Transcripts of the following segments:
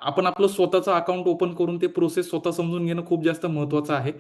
आपण आपलं स्वतःचं अकाउंट ओपन करून ते प्रोसेस स्वतः समजून घेणं खूप जास्त महत्त्वाचं आहे.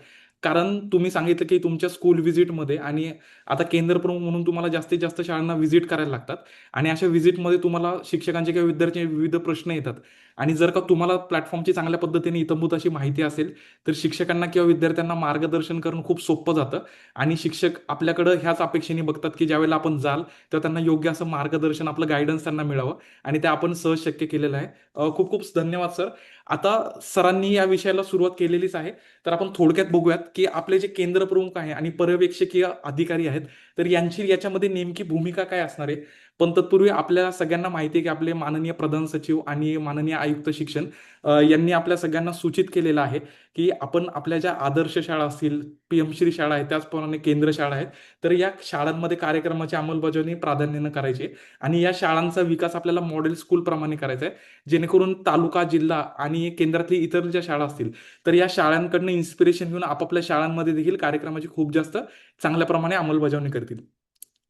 कारण तुम्ही सांगितलं की तुमच्या स्कूल व्हिजिटमध्ये आणि आता केंद्र प्रमुख म्हणून तुम्हाला जास्तीत जास्त शाळांना व्हिजिट करायला लागतात आणि अशा व्हिजिटमध्ये तुम्हाला शिक्षकांचे किंवा विद्यार्थ्यांचे विविध प्रश्न येतात आणि जर का तुम्हाला प्लॅटफॉर्मची चांगल्या पद्धतीने इत्थंभूत अशी माहिती असेल तर शिक्षकांना किंवा विद्यार्थ्यांना मार्गदर्शन करणं खूप सोपं जातं आणि शिक्षक आपल्याकडं ह्याच अपेक्षेने बघतात की ज्यावेळेला आपण जाल तेव्हा त्यांना योग्य असं मार्गदर्शन आपलं गायडन्स त्यांना मिळावं आणि ते आपण सहज शक्य केलेलं आहे. खूप खूप धन्यवाद सर. आता सरांनी या विषयाला सुरुवात केलेलीच आहे, तर आपण थोडक्यात बघूयात की आपले जे केंद्र प्रमुख आहे आणि पर्यवेक्षकीय अधिकारी आहेत तर यांची याच्यामध्ये नेमकी भूमिका काय असणार आहे. पण तत्पूर्वी आपल्या सगळ्यांना माहिती आहे की आपले माननीय प्रधान सचिव आणि माननीय आयुक्त शिक्षण यांनी आपल्या सगळ्यांना सूचित केलेलं आहे की आपण आपल्या ज्या आदर्श शाळा असतील, पीएमश्री शाळा आहेत, त्याचप्रमाणे केंद्र शाळा आहेत, तर या शाळांमध्ये कार्यक्रमाची अंमलबजावणी प्राधान्यानं करायची आहे आणि या शाळांचा विकास आपल्याला मॉडेल स्कूल प्रमाणे करायचा आहे, जेणेकरून तालुका, जिल्हा आणि केंद्रातली इतर ज्या शाळा असतील तर या शाळांकडनं इन्स्पिरेशन घेऊन आपापल्या शाळांमध्ये देखील कार्यक्रमाची खूप जास्त चांगल्या प्रमाणे अंमलबजावणी करतील.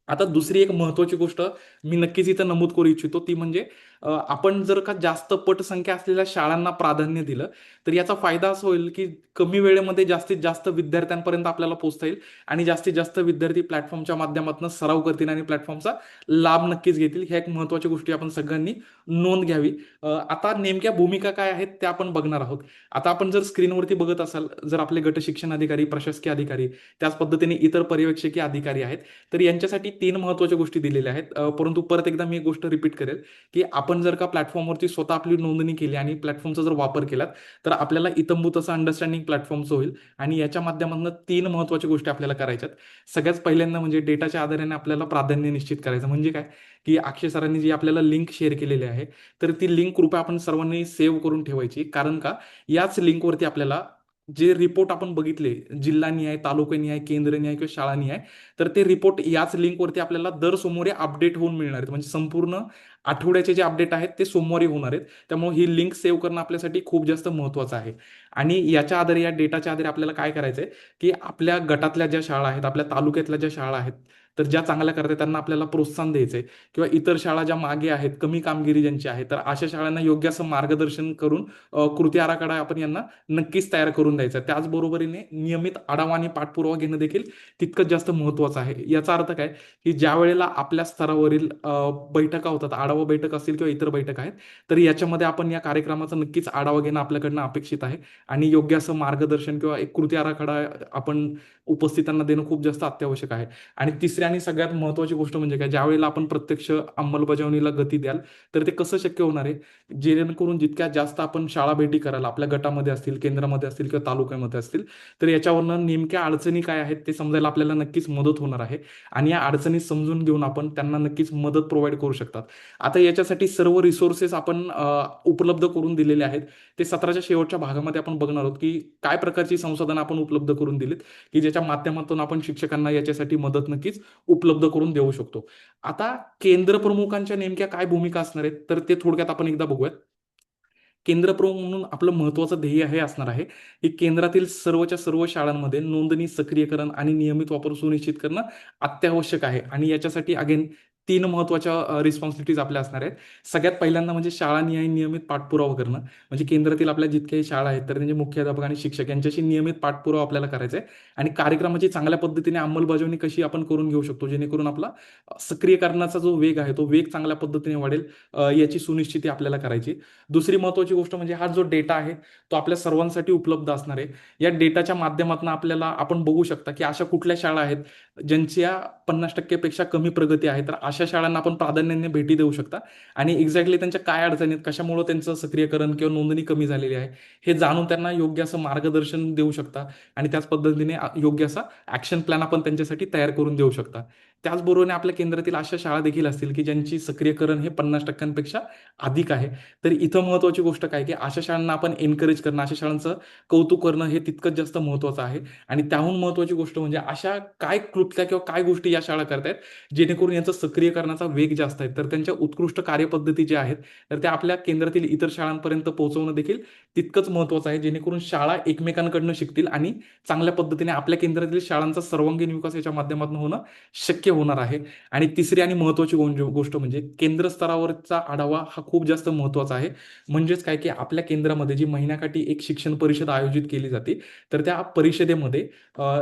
आता दुसरी एक महत्त्वाची गोष्ट मी नक्कीच इथं नमूद करू इच्छितो ती म्हणजे आपण जर का जास्त पटसंख्या असलेल्या शाळांना प्राधान्य दिलं तर याचा फायदा असा होईल की कमी वेळेमध्ये जास्तीत जास्त विद्यार्थ्यांपर्यंत आपल्याला पोहोचता येईल आणि जास्तीत जास्त विद्यार्थी प्लॅटफॉर्मच्या माध्यमातून सराव करतील आणि प्लॅटफॉर्मचा लाभ नक्कीच घेतील. ह्या एक महत्त्वाच्या गोष्टी आपण सगळ्यांनी नोंद घ्यावी. आता नेमक्या भूमिका काय आहेत त्या आपण बघणार आहोत. आता आपण जर स्क्रीनवरती बघत असाल, जर आपले गट शिक्षण अधिकारी, प्रशासकीय अधिकारी, त्याच पद्धतीने इतर पर्यवेक्षकीय अधिकारी आहेत, तर यांच्यासाठी 3 महत्त्वाच्या गोष्टी दिलेल्या आहेत. परंतु परत एकदा मी एक गोष्ट रिपीट करेल, की आपण जर का प्लॅटफॉर्मवरती स्वतः आपली नोंदणी केली आणि प्लॅटफॉर्मचा जर वापर केलात, तर आपल्याला इत्थंभूत असं अंडरस्टँडिंग प्लॅटफॉर्मचं होईल आणि याच्या माध्यमातून 3 महत्त्वाच्या गोष्टी आपल्याला करायच्यात. सगळ्यात पहिल्यांदा म्हणजे डेटाच्या आधाराने आपल्याला प्राधान्य निश्चित करायचं. म्हणजे काय, की अक्षय सरांनी जी आपल्याला लिंक शेअर केलेली आहे, तर ती लिंक कृपया आपण सर्वांनी सेव्ह करून ठेवायची. कारण का, याच लिंकवरती आपल्याला जे रिपोर्ट आपण बघितले, जिल्हानिहाय, तालुकानिहाय, केंद्रनिहाय किंवा शाळानिहाय, तर ते रिपोर्ट याच लिंकवरती आपल्याला दर सोमवारी अपडेट होऊन मिळणार आहेत. म्हणजे संपूर्ण आठवड्याचे जे अपडेट आहेत ते सोमवारी होणार आहेत. त्यामुळे ही लिंक सेव्ह करणं आपल्यासाठी खूप जास्त महत्त्वाचं आहे. आणि याच्या आधारे, या डेटाच्या आधारे आपल्याला काय करायचं आहे, की आपल्या गटातल्या ज्या शाळा आहेत, आपल्या तालुक्यातल्या ज्या शाळा आहेत, तर ज्या चांगल्या करतात त्यांना आपल्याला प्रोत्साहन द्यायचं आहे किंवा इतर शाळा ज्या मागे आहेत, कमी कामगिरी ज्यांची आहे, तर अशा शाळांना योग्य असं मार्गदर्शन करून कृती आराखडा आपण यांना नक्कीच तयार करून द्यायचा. त्याचबरोबरीने नियमित आढावा आणि पाठपुरावा घेणं देखील तितकंच जास्त महत्त्वाचं आहे. याचा अर्थ काय, की ज्या वेळेला आपल्या स्तरावरील बैठका होतात, आढावा बैठक असतील किंवा इतर बैठक आहेत, तर याच्यामध्ये आपण या कार्यक्रमाचा नक्कीच आढावा घेणं आपल्याकडनं अपेक्षित आहे आणि योग्य असं मार्गदर्शन किंवा एक कृती आराखडा आपण उपस्थितांना देणं खूप जास्त अत्यावश्यक आहे. आणि तिसरी आणि सगळ्यात महत्त्वाची गोष्ट म्हणजे काय, ज्यावेळेला आपण प्रत्यक्ष अंमलबजावणीला गती द्याल, तर ते कसं शक्य होणार आहे, जेणेकरून जितक्या जास्त आपण शाळा भेटी कराल, आपल्या गटामध्ये असतील, केंद्रामध्ये असतील किंवा तालुक्यामध्ये असतील, तर याच्यावरनं नेमक्या अडचणी काय आहेत ते समजायला आपल्याला नक्कीच मदत होणार आहे आणि या अडचणी समजून घेऊन आपण त्यांना नक्कीच मदत प्रोव्हाइड करू शकतात. आता याच्यासाठी सर्व रिसोर्सेस आपण उपलब्ध करून दिलेले आहेत. ते सत्राच्या शेवटच्या भागामध्ये आपण बघणार आहोत, की काय प्रकारची संसाधनं आपण उपलब्ध करून दिलीत, की ज्याच्या माध्यमातून आपण शिक्षकांना याच्यासाठी मदत नक्कीच उपलब्ध करून देऊ शकतो. आता केंद्र प्रमुखांच्या नेमक्या काय भूमिका असणार आहेत, तर ते थोडक्यात आपण एकदा बघूयात. केंद्रप्रमुख म्हणून आपलं महत्त्वाचं ध्येय हे असणार आहे, की केंद्रातील सर्वच्या सर्व शाळांमध्ये नोंदणी, सक्रियकरण आणि नियमित वापर सुनिश्चित करणं अत्यावश्यक आहे आणि याच्यासाठी अगेन 3 महत्त्वाच्या रिस्पॉन्सिबिलिटीज आपल्या असणार आहेत. सगळ्यात पहिल्यांदा म्हणजे शाळानिहाय नियमित पाठपुरावा करणं. म्हणजे केंद्रातील आपल्या जितक्याही शाळा आहेत, तर त्यांचे मुख्याध्यापक आणि शिक्षक यांच्याशी नियमित पाठपुरावा आपल्याला करायचा आहे आणि कार्यक्रमाची चांगल्या पद्धतीने अंमलबजावणी कशी आपण करून घेऊ शकतो, जेणेकरून आपला सक्रियकरणाचा जो वेग आहे, तो वेग चांगल्या पद्धतीने वाढेल, याची सुनिश्चिती आपल्याला करायची. दुसरी महत्त्वाची गोष्ट म्हणजे हा जो डेटा आहे तो आपल्या सर्वांसाठी उपलब्ध असणार आहे. या डेटाच्या माध्यमातून आपल्याला आपण बघू शकता, की अशा कुठल्या शाळा आहेत ज्यांच्या 50% पेक्षा कमी प्रगती आहे. तर अशा शाळांना आपण प्राधान्याने भेटी देऊ शकता आणि एक्झॅक्टली त्यांच्या काय अडचणी आहेत, कशामुळं त्यांचं सक्रियकरण किंवा नोंदणी कमी झालेली आहे, हे जाणून त्यांना योग्य असं मार्गदर्शन देऊ शकता आणि त्याच पद्धतीने योग्य असा ॲक्शन प्लॅन आपण त्यांच्यासाठी तयार करून देऊ शकता. त्याचबरोबरीने आपल्या केंद्रातील अशा शाळा देखील असतील, की ज्यांची सक्रियकरण हे 50% अधिक आहे. तर इथं महत्त्वाची गोष्ट काय, की अशा शाळांना आपण एन्करेज करणं, अशा शाळांचं कौतुक करणं हे तितकंच जास्त महत्त्वाचं आहे आणि त्याहून महत्त्वाची गोष्ट म्हणजे अशा काय कृत्या किंवा काय गोष्टी या शाळा करतायत, जेणेकरून यांचं सक्रियकरणाचा वेग जास्त आहे. तर त्यांच्या उत्कृष्ट कार्यपद्धती ज्या आहेत, तर त्या आपल्या केंद्रातील इतर शाळांपर्यंत पोहोचवणं देखील तितकंच महत्त्वाचं आहे, जेणेकरून शाळा एकमेकांकडनं शिकतील आणि चांगल्या पद्धतीने आपल्या केंद्रातील शाळांचा सर्वांगीण विकास याच्या माध्यमातून होणं शक्य होणार आहे. आणि तिसरी आणि महत्त्वाची गोष्ट म्हणजे केंद्र स्तरावरचा आढावा हा खूप जास्त महत्त्वाचा आहे. म्हणजेच काय, की आपल्या केंद्रामध्ये जी महिन्याकाठी एक शिक्षण परिषद आयोजित केली जाते, तर त्या परिषदेमध्ये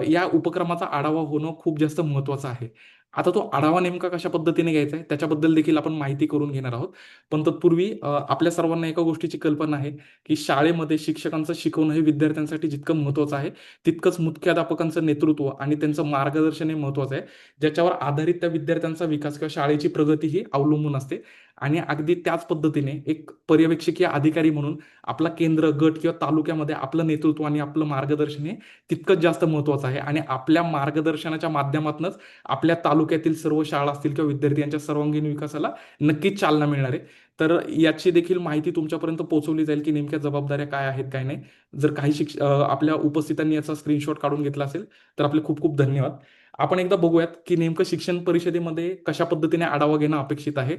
या उपक्रमाचा आढावा होणं खूप जास्त महत्त्वाचं आहे. आता तो आढावा नेमका कशा पद्धतीने घ्यायचा आहे, त्याच्याबद्दल देखील आपण माहिती करून घेणार आहोत. पण तत्पूर्वी आपल्या सर्वांना एका गोष्टीची कल्पना आहे, की शाळेमध्ये शिक्षकांचं शिकवणं हे विद्यार्थ्यांसाठी जितकं महत्त्वाचं आहे, तितकंच मुख्याध्यापकांचं नेतृत्व आणि त्यांचं मार्गदर्शन हे महत्त्वाचं आहे, ज्याच्यावर आधारित त्या विद्यार्थ्यांचा विकास किंवा शाळेची प्रगती ही अवलंबून असते. आणि अगदी त्याच पद्धतीने एक पर्यवेक्षकीय अधिकारी म्हणून आपला केंद्र, गट किंवा तालुक्यामध्ये आपलं नेतृत्व आणि आपलं मार्गदर्शन हे तितकंच जास्त महत्त्वाचं आहे. आणि आपल्या मार्गदर्शनाच्या माध्यमातूनच आपल्या तालुक्यातील सर्व शाळा असतील किंवा विद्यार्थी यांच्या सर्वांगीण विकासाला नक्कीच चालना मिळणार आहे. तर याची देखील माहिती तुमच्यापर्यंत पोहोचवली जाईल, की नेमक्या जबाबदाऱ्या काय आहेत, काय नाही. जर काही आपल्या उपस्थितांनी याचा स्क्रीनशॉट काढून घेतला असेल, तर आपले खूप खूप धन्यवाद. आपण एकदा बघूयात, की नेमकं शिक्षण परिषदेमध्ये कशा पद्धतीने आढावा घेणं अपेक्षित आहे.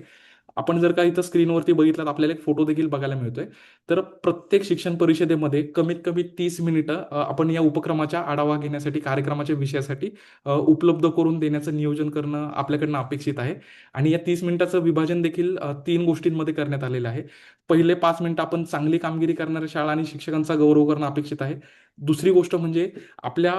आपण जर का इथं स्क्रीनवरती बघितलं, तर आपल्याला एक फोटो देखील बघायला मिळतोय. तर प्रत्येक शिक्षण परिषदेमध्ये कमीत कमी 30 मिनिटं आपण या उपक्रमाच्या आढावा घेण्यासाठी, कार्यक्रमाच्या विषयासाठी उपलब्ध करून देण्याचं नियोजन करणं आपल्याकडनं अपेक्षित आहे. आणि या 30 मिनिटाचं विभाजन देखील 3 गोष्टींमध्ये करण्यात आलेलं आहे. पहिले 5 मिनिटं आपण चांगली कामगिरी करणाऱ्या शाळा आणि शिक्षकांचा गौरव करणं अपेक्षित आहे. दुसरी गोष्ट म्हणजे आपल्या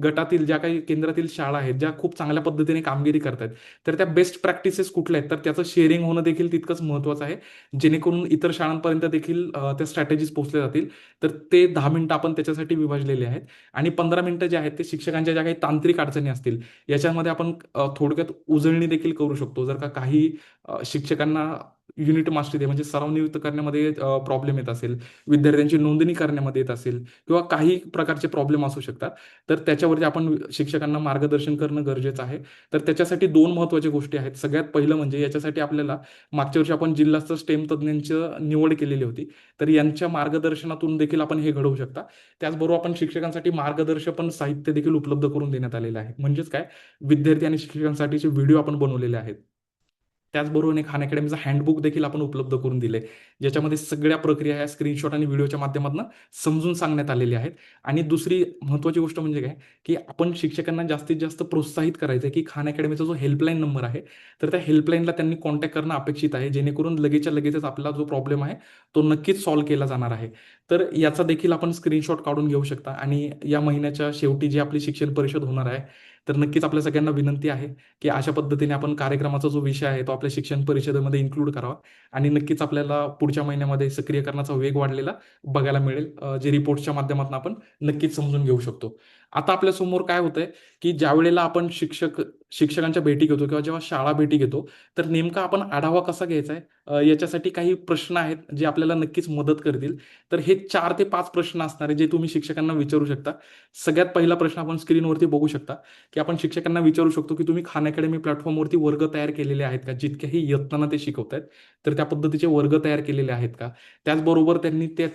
गटातील ज्या काही केंद्रातील शाळा आहेत, ज्या खूप चांगल्या पद्धतीने कामगिरी करतायत, तर त्या बेस्ट प्रॅक्टिसेस कुठल्या आहेत, तर त्याचं शेअरिंग होणं देखील तितकंच महत्त्वाचं आहे. जेणेकरून इतर शाळांपर्यंत देखील त्या स्ट्रॅटेजीज पोहोचल्या जातील. तर ते 10 मिनिटं आपण त्याच्यासाठी विभागलेले आहेत. आणि 15 मिनिटं जे आहेत ते शिक्षकांच्या ज्या काही तांत्रिक अडचणी असतील, याच्यामध्ये आपण थोडक्यात उजळणी देखील करू शकतो. जर का काही शिक्षकांना युनिट मास्टरी म्हणजे सराव नियुक्त करण्यामध्ये प्रॉब्लेम येत असेल, विद्यार्थ्यांची नोंदणी करण्यामध्ये येत असेल किंवा काही प्रकारचे प्रॉब्लेम असू शकतात, तर त्याच्यावरती आपण शिक्षकांना मार्गदर्शन करणं गरजेचं आहे. तर त्याच्यासाठी 2 महत्त्वाच्या गोष्टी आहेत. सगळ्यात पहिलं म्हणजे याच्यासाठी आपल्याला मागच्या वर्षी आपण जिल्हास्तरीय स्टेम तज्ञांची निवड केलेली होती. तर यांच्या मार्गदर्शनातून देखील आपण हे घडवू शकता. त्याचबरोबर आपण शिक्षकांसाठी मार्गदर्शक साहित्य देखील उपलब्ध करून देण्यात आलेलं आहे. म्हणजेच काय, विद्यार्थी आणि शिक्षकांसाठीचे व्हिडिओ आपण बनवलेले आहेत. त्याचबरोबर एक खान अकॅडमीचा हँडबुक देखील आपण उपलब्ध करून दिले, ज्याच्यामध्ये सगळ्या प्रक्रिया ह्या स्क्रीनशॉट आणि व्हिडिओच्या माध्यमातून समजून सांगण्यात आलेल्या आहेत. आणि दुसरी महत्त्वाची गोष्ट म्हणजे काय, की आपण शिक्षकांना जास्तीत जास्त प्रोत्साहित करायचं आहे, की खान अकॅडमीचा जो हेल्पलाईन नंबर आहे, तर त्या हेल्पलाईनला त्यांनी कॉन्टॅक्ट करणं अपेक्षित आहे, जेणेकरून लगेचच्या लगेचच आपला जो प्रॉब्लेम आहे, तो नक्कीच सॉल्व्ह केला जाणार आहे. तर याचा देखील आपण स्क्रीनशॉट काढून घेऊ शकता. आणि या महिन्याच्या शेवटी जी आपली शिक्षण परिषद होणार आहे, तर नक्कीच आपल्या सगळ्यांना विनंती आहे, की अशा पद्धतीने आपण कार्यक्रमाचा जो विषय आहे, तो आपल्या शिक्षण परिषदेमध्ये इन्क्लूड करावा. आणि नक्कीच आपल्याला पुढच्या महिन्यामध्ये सक्रियकरणाचा वेग वाढलेला बघायला मिळेल, जे रिपोर्ट्सच्या माध्यमातून आपण नक्कीच समजून घेऊ शकतो. आता आपल्यासमोर काय होतंय, की ज्यावेळेला आपण शिक्षकांच्या भेटी घेतो किंवा जेव्हा शाळा भेटी घेतो, तर नेमका आपण आढावा कसा घ्यायचा आहे, याच्यासाठी काही प्रश्न आहेत, जे आपल्याला नक्कीच मदत करतील. तर हे 4 ते 5 प्रश्न असणार आहे, जे तुम्ही शिक्षकांना विचारू शकता. सगळ्यात पहिला प्रश्न आपण स्क्रीनवरती बघू शकता, की आपण शिक्षकांना विचारू शकतो, की तुम्ही खान अकॅडमी प्लॅटफॉर्मवरती वर्ग तयार केलेले आहेत का? जितक्याही यत्नानं ते शिकवतायत, तर त्या पद्धतीचे वर्ग तयार केलेले आहेत का? त्याचबरोबर त्यांनी त्या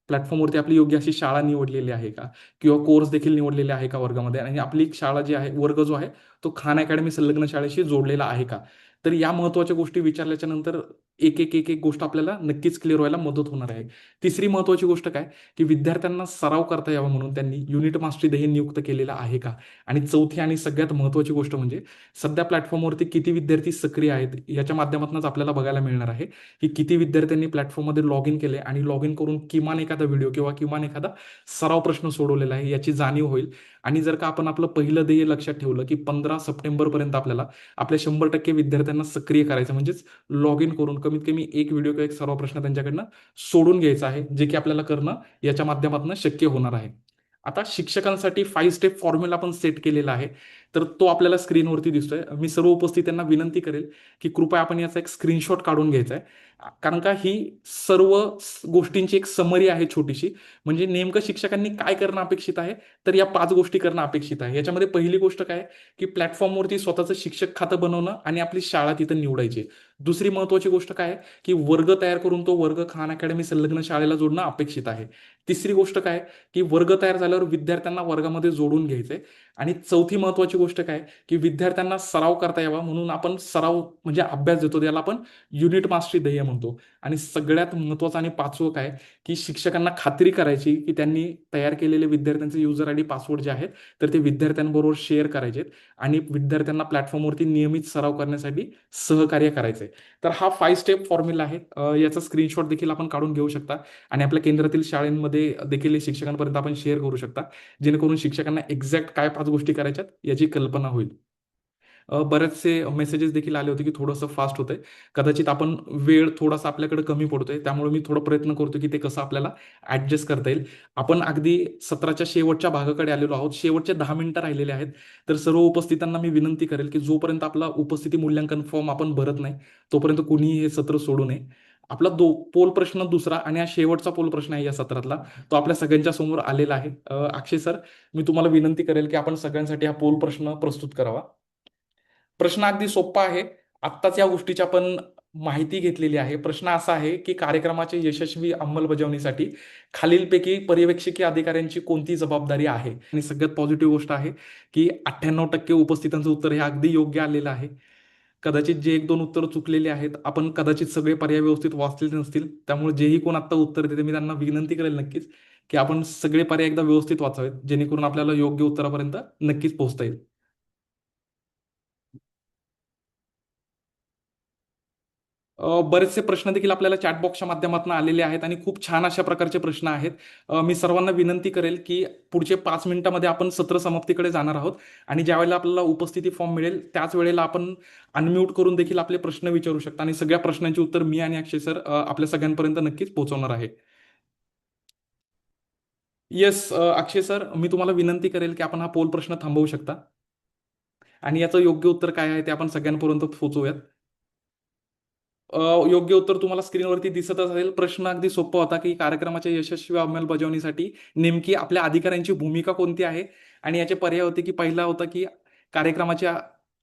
प्लॅटफॉर्मवरती आपली योग्य अशी शाळा निवडलेली आहे का? किंवा कोर्स देखील निवडलेले आहे का वर्गामध्ये? आणि आपली शाळा जी आहे, वर्ग जो आहे, तो खान अकॅडमी संलग्न शाळेशी जोडलेला आहे का? तर या महत्त्वाच्या गोष्टी विचारल्याच्या नंतर एक गोष्ट आपल्याला नक्कीच क्लिअर व्हायला मदत होणार आहे. तिसरी महत्त्वाची गोष्ट काय, की विद्यार्थ्यांना सराव करता यावा म्हणून त्यांनी युनिट मास्टरी ध्येय नियुक्त केलेला आहे का? आणि चौथी आणि सगळ्यात महत्त्वाची गोष्ट म्हणजे सध्या प्लॅटफॉर्मवरती किती विद्यार्थी सक्रिय आहेत, याच्या माध्यमातूनच आपल्याला बघायला मिळणार आहे, की किती विद्यार्थ्यांनी प्लॅटफॉर्ममध्ये लॉग इन केले आणि लॉग इन करून किमान एखादा व्हिडिओ किंवा किमान एखादा सराव प्रश्न सोडवलेला आहे, याची जाणीव होईल. आणि जर का आपण आपलं पहिलं ध्येय लक्षात ठेवलं, की 15 सप्टेंबरपर्यंत आपल्याला आपल्या 100% विद्यार्थ्यांना सक्रिय करायचं, म्हणजेच लॉग इन करून कमीत कमी एक व्हिडिओ किंवा एक सराव प्रश्न त्यांच्याकडनं सोडून घ्यायचा आहे, जे की आपल्याला करणं याच्या माध्यमातून शक्य होणार आहे. आता शिक्षकांसाठी 5 स्टेप फॉर्म्युला आपण सेट केलेला आहे. तर तो आपल्याला स्क्रीनवरती दिसतोय. मी सर्व उपस्थितांना विनंती करेल, की कृपया आपण याचा एक स्क्रीनशॉट काढून घ्यायचा आहे. कारण का ही सर्व गोष्टींची एक समरी आहे छोटीशी. म्हणजे नेमकं शिक्षकांनी काय करणं अपेक्षित आहे, तर या 5 गोष्टी करणं अपेक्षित आहे. याच्यामध्ये पहिली गोष्ट काय, की प्लॅटफॉर्मवरती स्वतःचं शिक्षक खातं बनवणं आणि आपली शाळा तिथं निवडायची. दुसरी महत्त्वाची गोष्ट काय आहे, की वर्ग तयार करून तो वर्ग खान अकॅडमी संलग्न शाळेला जोडणं अपेक्षित आहे. तिसरी गोष्ट काय, की वर्ग तयार झाल्यावर विद्यार्थ्यांना वर्गामध्ये जोडून घ्यायचंय. आणि चौथी महत्त्वाची गोष्ट काय, की विद्यार्थ्यांना सराव करता यावा म्हणून आपण सराव म्हणजे अभ्यास देतो, त्याला आपण युनिट मास्टरी ध्येय म्हणतो. आणि सगळ्यात महत्त्वाचं आणि पाचवं काय, की शिक्षकांना खात्री करायची, की त्यांनी तयार केलेले विद्यार्थ्यांचे युजर आयडी पासवर्ड जे आहेत, तर ते विद्यार्थ्यांबरोबर शेअर करायचेत आणि विद्यार्थ्यांना प्लॅटफॉर्मवरती नियमित सराव करण्यासाठी सहकार्य करायचंय. तर हा 5 स्टेप फॉर्म्युला आहे. याचा स्क्रीनशॉट देखील आपण काढून घेऊ शकता आणि आपल्या केंद्रातील शाळांमध्ये देखील हे शिक्षकांपर्यंत आपण शेअर करू शकता, जेणेकरून शिक्षकांना एक्झॅक्ट काय 5 गोष्टी करायच्यात याची कल्पना होईल. बरेचसे मेसेजेस देखील आले होते, की थोडंसं फास्ट होतंय. कदाचित आपण वेळ थोडासा आपल्याकडे कमी पडतोय. त्यामुळे मी थोडा प्रयत्न करतो, की ते कसं आपल्याला ॲडजस्ट करता येईल. आपण अगदी सत्राच्या शेवटच्या भागाकडे आलेलो आहोत. शेवटचे 10 मिनिटं राहिलेले आहेत. तर सर्व उपस्थितांना मी विनंती करेल, की जोपर्यंत आपला उपस्थिती मूल्यांकन फॉर्म आपण भरत नाही, तोपर्यंत कुणीही हे सत्र सोडू नये. आपला पोल प्रश्न दुसरा आणि हा शेवटचा पोल प्रश्न आहे या सत्रातला. तो आपल्या सगळ्यांच्या समोर आलेला आहे. अक्षय सर, मी तुम्हाला विनंती करेल, की आपण सगळ्यांसाठी हा पोल प्रश्न प्रस्तुत करावा. प्रश्न अगदी सोपा आहे. आत्ताच या गोष्टीची आपण माहिती घेतलेली आहे. प्रश्न असा आहे, की कार्यक्रमाच्या यशस्वी अंमलबजावणीसाठी खालीलपैकी पर्यवेक्षकीय अधिकाऱ्यांची कोणती जबाबदारी आहे? आणि सगळ्यात पॉझिटिव्ह गोष्ट आहे, की 98% उपस्थितांचं उत्तर हे अगदी योग्य आलेलं आहे. कदाचित जे 1-2 उत्तरं चुकलेली आहेत, आपण कदाचित सगळे पर्याय व्यवस्थित वाचलेले नसतील. त्यामुळे जेही कोण आत्ता उत्तर देते, मी त्यांना विनंती करेल नक्कीच, की आपण सगळे पर्याय एकदा व्यवस्थित वाचावेत, जेणेकरून आपल्याला योग्य उत्तरापर्यंत नक्कीच पोहोचता येईल. बरेचसे प्रश्न देखील आपल्याला चॅटबॉक्सच्या माध्यमातून आलेले आहेत आणि खूप छान अशा प्रकारचे प्रश्न आहेत. मी सर्वांना विनंती करेल, की पुढचे 5 मिनिटामध्ये आपण सत्र समाप्तीकडे जाणार आहोत आणि ज्यावेळेला आपल्याला उपस्थिती फॉर्म मिळेल, त्याच वेळेला आपण अनम्यूट करून देखील आपले प्रश्न विचारू शकता आणि सगळ्या प्रश्नांची उत्तर मी आणि अक्षय सर आपल्या सगळ्यांपर्यंत नक्कीच पोहोचवणार आहे. येस, अक्षय सर, मी तुम्हाला विनंती करेल, की आपण हा पोल प्रश्न थांबवू शकता आणि याचं योग्य उत्तर काय आहे ते आपण सगळ्यांपर्यंत पोहोचवूयात. अ, योग्य उत्तर तुम्हाला स्क्रीनवरती दिसतच असेल. प्रश्न अगदी सोपा होता, की कार्यक्रमाच्या यशस्वी अंमलबजावणीसाठी नेमकी आपल्या अधिकाऱ्यांची भूमिका कोणती आहे? आणि याचे पर्याय होते, की पहिला होता, की कार्यक्रमाच्या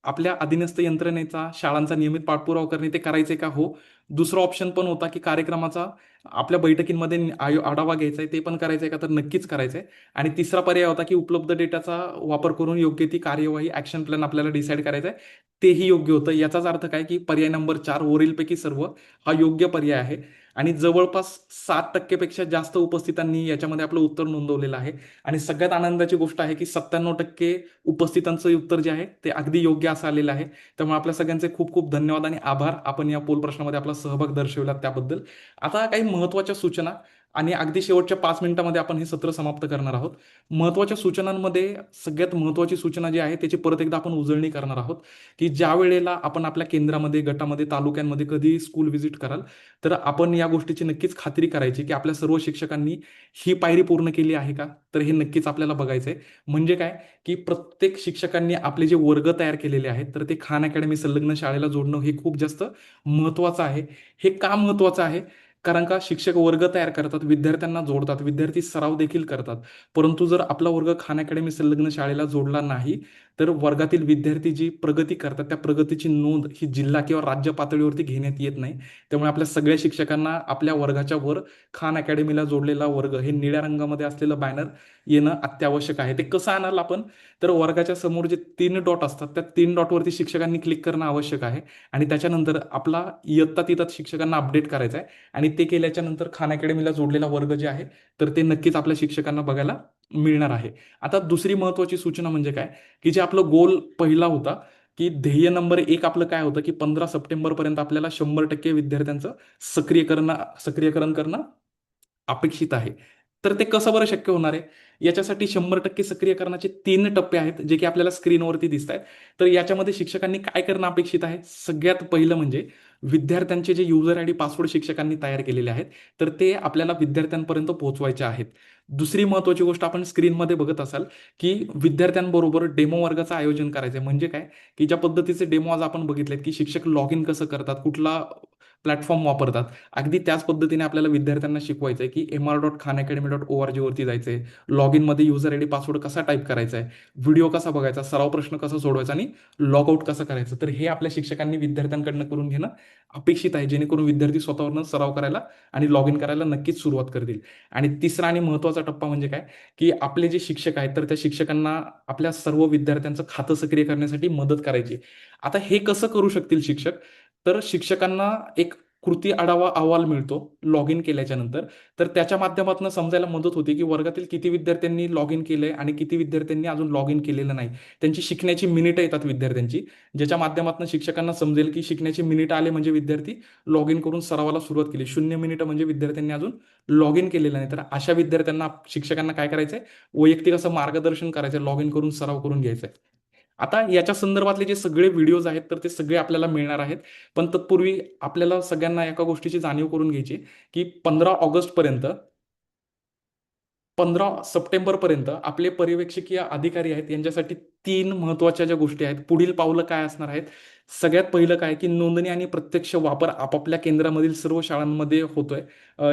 आपल्या अधीनस्थ यंत्रणेचा, शाळांचा नियमित पाठपुरावा करणे, ते करायचे का? हो. दुसरा ऑप्शन पण होता, की कार्यक्रमाचा आपल्या बैठकींमध्ये आढावा घ्यायचा आहे, ते पण करायचं आहे का? तर नक्कीच करायचं आहे. आणि तिसरा पर्याय होता, की उपलब्ध डेटाचा वापर करून योग्य ती कार्यवाही, ॲक्शन प्लॅन आपल्याला डिसाईड करायचा आहे. तेही योग्य होतं. याचाच अर्थ काय, की पर्याय नंबर 4 वरीलपैकी सर्व हा योग्य पर्याय आहे आणि जवळपास 7% पेक्षा जास्त उपस्थितांनी याच्यामध्ये आपलं उत्तर नोंदवलेलं आहे आणि सगळ्यात आनंदाची गोष्ट आहे, की 97% उपस्थितांचं उत्तर जे आहे ते अगदी योग्य असं आलेलं आहे. त्यामुळे आपल्या सगळ्यांचे खूप खूप धन्यवाद आणि आभार. आपण या पोल प्रश्नामध्ये आपला सहभाग दर्शवलात त्याबद्दल. आता काही महत्त्वाच्या सूचना आणि अगदी शेवटच्या 5 मिनिटांमध्ये आपण हे सत्र समाप्त करणार आहोत. महत्त्वाच्या सूचनांमध्ये सगळ्यात महत्त्वाची सूचना जी आहे त्याची परत एकदा आपण उजळणी करणार आहोत, की ज्या वेळेला आपण आपल्या केंद्रामध्ये, गटामध्ये, तालुक्यांमध्ये कधी स्कूल व्हिजिट कराल, तर आपण या गोष्टीची नक्कीच खात्री करायची, की आपल्या सर्व शिक्षकांनी ही पायरी पूर्ण केली आहे का? तर हे नक्कीच आपल्याला बघायचं आहे. म्हणजे काय, की प्रत्येक शिक्षकांनी आपले जे वर्ग तयार केलेले आहेत, तर ते खान अकॅडमी संलग्न शाळेला जोडणं हे खूप जास्त महत्त्वाचं आहे. हे का महत्त्वाचं आहे? कारण का शिक्षक वर्ग तयार करतात, विद्यार्थ्यांना जोडतात, विद्यार्थी सराव देखील करतात. परंतु जर आपला वर्ग खान अकॅडमी संलग्न शाळेला जोडला नाही, तर वर्गातील विद्यार्थी जी प्रगती करतात, त्या प्रगतीची नोंद ही जिल्हा किंवा राज्य पातळीवरती घेण्यात येत नाही. त्यामुळे आपल्या सगळ्या शिक्षकांना आपल्या वर्गाच्या वर खान अकॅडमीला जोडलेला वर्ग हे निळ्या रंगामध्ये असलेलं बॅनर येणं अत्यावश्यक आहे. ते कसं आणाल आपण? तर वर्गाच्या समोर जे 3 डॉट असतात, त्या 3 डॉटवरती शिक्षकांनी क्लिक करणं आवश्यक आहे आणि त्याच्यानंतर आपला इयत्ता तिथं शिक्षकांना अपडेट करायचा आहे आणि ते केल्याच्या नंतर खान अकॅडमीला जोडलेला वर्ग जे आहे, तर ते नक्कीच आपल्या शिक्षकांना बघायला मिळणार आहे. आता दुसरी महत्त्वाची सूचना म्हणजे काय, की जे आपलं गोल पहिला होता, की ध्येय नंबर 1 आपलं काय होतं, की 15 सप्टेंबरपर्यंत आपल्याला 100% विद्यार्थ्यांचं सक्रियकरण करणं अपेक्षित आहे. तर ते कसं बरं शक्य होणार आहे? याच्यासाठी 100% सक्रियकरणाचे 3 टप्पे आहेत, जे की आपल्याला स्क्रीनवरती दिसतायत. तर याच्यामध्ये शिक्षकांनी काय करणं अपेक्षित आहे? सगळ्यात पहिलं म्हणजे विद्यार्थ्यांचे जे युजर आयडी पासवर्ड शिक्षकांनी तयार केलेले आहेत, तर ते आपल्याला विद्यार्थ्यांपर्यंत पोहोचवायचे आहेत. दुसरी महत्त्वाची गोष्ट आपण स्क्रीनमध्ये बघत असाल, की विद्यार्थ्यांबरोबर डेमो वर्गाचं आयोजन करायचं आहे. म्हणजे काय? की ज्या पद्धतीचे डेमो आज आपण बघितलेत, की शिक्षक लॉग इन कसं करतात, कुठला प्लॅटफॉर्म वापरतात. अगदी त्याच पद्धतीने आपल्याला विद्यार्थ्यांना शिकवायचं आहे, की mr.khanacademy.org वरती जायचं आहे. लॉग इनमध्ये युजर आयडी पासवर्ड कसा टाईप करायचा आहे, व्हिडिओ कसा बघायचा, सराव प्रश्न कसा सोडवायचा आणि लॉग आउट कसं करायचं. तर हे आपल्या शिक्षकांनी विद्यार्थ्यांकडनं करून घेणं अपेक्षित आहे, जेणेकरून विद्यार्थी स्वतःवरनं सराव करायला आणि लॉग इन करायला नक्कीच सुरुवात करतील. आणि तिसरा आणि महत्त्वाचा टप्पा म्हणजे काय, की आपले जे शिक्षक आहेत, तर त्या शिक्षकांना आपल्या सर्व विद्यार्थ्यांचं खातं सक्रिय करण्यासाठी मदत करायची. आता हे कसं करू शकतील शिक्षक? तर शिक्षकांना एक कृती आढावा अहवाल मिळतो लॉग इन केल्याच्या नंतर. तर त्याच्या माध्यमातून समजायला मदत होते, की वर्गातील किती विद्यार्थ्यांनी लॉग इन केलंय आणि किती विद्यार्थ्यांनी अजून लॉग इन केलेलं नाही. त्यांची शिकण्याची मिनिटं येतात विद्यार्थ्यांची, ज्याच्या माध्यमातून शिक्षकांना समजेल, की शिकण्याची मिनिटं आले म्हणजे विद्यार्थी लॉग इन करून सरावाला सुरुवात केली. 0 मिनिटं म्हणजे विद्यार्थ्यांनी अजून लॉग इन केलेलं नाही. तर अशा विद्यार्थ्यांना शिक्षकांना काय करायचंय, वैयक्तिक असं मार्गदर्शन करायचं, लॉग इन करून सराव करून घ्यायचा आहे. आता याच्या संदर्भातले जे सगळे व्हिडिओज आहेत, तर ते सगळे आपल्याला मिळणार आहेत. पण तत्पूर्वी आपल्याला सगळ्यांना एका गोष्टीची जाणीव करून घ्यायची, की 15 ऑगस्टपर्यंत 15 सप्टेंबरपर्यंत आपले पर्यवेक्षकीय अधिकारी आहेत, यांच्यासाठी 3 महत्त्वाच्या ज्या गोष्टी आहेत, पुढील पावलं काय असणार आहेत? सगळ्यात पहिलं काय, की नोंदणी आणि प्रत्यक्ष वापर आपापल्या केंद्रामधील सर्व शाळांमध्ये होतोय.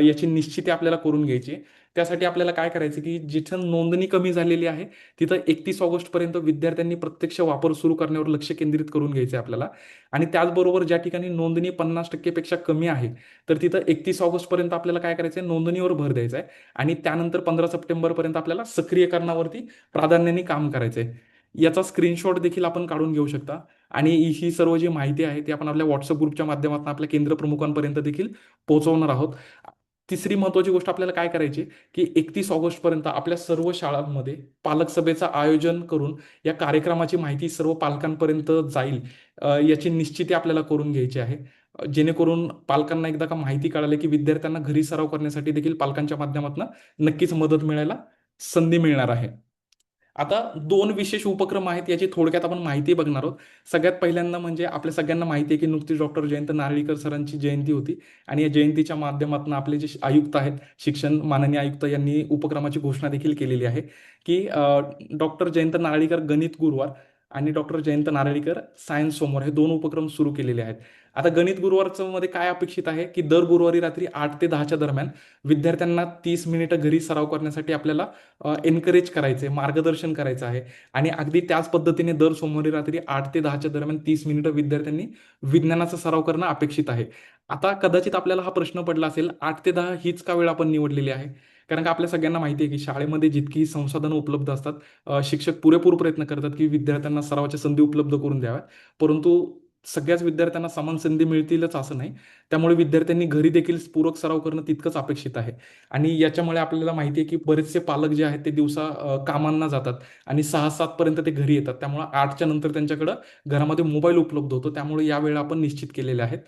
याची निश्चिती आपल्याला करून घ्यायची आहे. त्यासाठी आपल्याला काय करायचं, की जिथं नोंदणी कमी झालेली आहे, तिथं 31 ऑगस्टपर्यंत विद्यार्थ्यांनी प्रत्यक्ष वापर सुरू करण्यावर लक्ष केंद्रित करून घ्यायचं आहे आपल्याला. आणि त्याचबरोबर ज्या ठिकाणी नोंदणी 50% पेक्षा कमी आहे, तर तिथं 31 ऑगस्टपर्यंत आपल्याला काय करायचं आहे, नोंदणीवर भर द्यायचा आहे. आणि त्यानंतर 15 सप्टेंबरपर्यंत आपल्याला सक्रियकरणावरती प्राधान्याने काम करायचंय. याचा स्क्रीनशॉट देखील आपण काढून घेऊ शकता. आणि ही सर्व जी माहिती आहे ती आपण आपल्या व्हॉट्सअप ग्रुपच्या माध्यमातून आपल्या केंद्र प्रमुखांपर्यंत देखील पोहोचवणार आहोत. तिसरी महत्त्वाची गोष्ट आपल्याला काय करायची, की 31 ऑगस्टपर्यंत आपल्या सर्व शाळांमध्ये पालक सभेचं आयोजन करून या कार्यक्रमाची माहिती सर्व पालकांपर्यंत जाईल, याची निश्चिती आपल्याला करून घ्यायची आहे. जेणेकरून पालकांना एकदा का माहिती कळाली, की विद्यार्थ्यांना घरी सराव करण्यासाठी देखील पालकांच्या माध्यमातून नक्कीच मदत मिळायला संधी मिळणार आहे. आता 2 विशेष उपक्रम आहेत, याची थोडक्यात आपण माहिती बघणार आहोत. सगळ्यात पहिल्यांदा म्हणजे आपल्या सगळ्यांना माहिती आहे, की नुकतीच डॉक्टर जयंत नारळीकर सरांची जयंती होती आणि या जयंतीच्या माध्यमातून आपले जे आयुक्त आहेत, शिक्षण माननीय आयुक्त यांनी उपक्रमाची घोषणा देखील केलेली आहे, की डॉक्टर जयंत नारळीकर गणित गुरुवार आणि डॉक्टर जयंत नारळीकर सायन्स सोमवार हे 2 उपक्रम सुरू केलेले आहेत. आता गणित गुरुवारचं मध्ये काय अपेक्षित आहे, की दर गुरुवारी रात्री 8 ते 10च्या दरम्यान विद्यार्थ्यांना 30 मिनिटं घरी सराव करण्यासाठी आपल्याला एनकरेज करायचं आहे, मार्गदर्शन करायचं आहे. आणि अगदी त्याच पद्धतीने दर सोमवारी रात्री 8 ते 10च्या दरम्यान 30 मिनिटं विद्यार्थ्यांनी विज्ञानाचा सराव करणं अपेक्षित आहे. आता कदाचित आपल्याला हा प्रश्न पडला असेल, 8 ते 10 हीच का वेळ आपण निवडलेली आहे? कारण का आपल्या सगळ्यांना माहिती आहे, की शाळेमध्ये जितकी संसाधनं उपलब्ध असतात, शिक्षक पुरेपूर प्रयत्न करतात, की विद्यार्थ्यांना सरावाच्या संधी उपलब्ध करून द्याव्यात. परंतु सगळ्याच विद्यार्थ्यांना समान संधी मिळतीलच असं नाही. त्यामुळे विद्यार्थ्यांनी घरी देखील पूरक सराव करणं तितकंच अपेक्षित आहे. आणि याच्यामुळे आपल्याला माहिती आहे, की बरेचसे पालक जे आहेत ते दिवसा कामांना जातात आणि 6-7 पर्यंत ते घरी येतात. त्यामुळे 8च्या नंतर त्यांच्याकडं घरामध्ये मोबाईल उपलब्ध होतो. त्यामुळे या वेळा आपण निश्चित केलेल्या आहेत.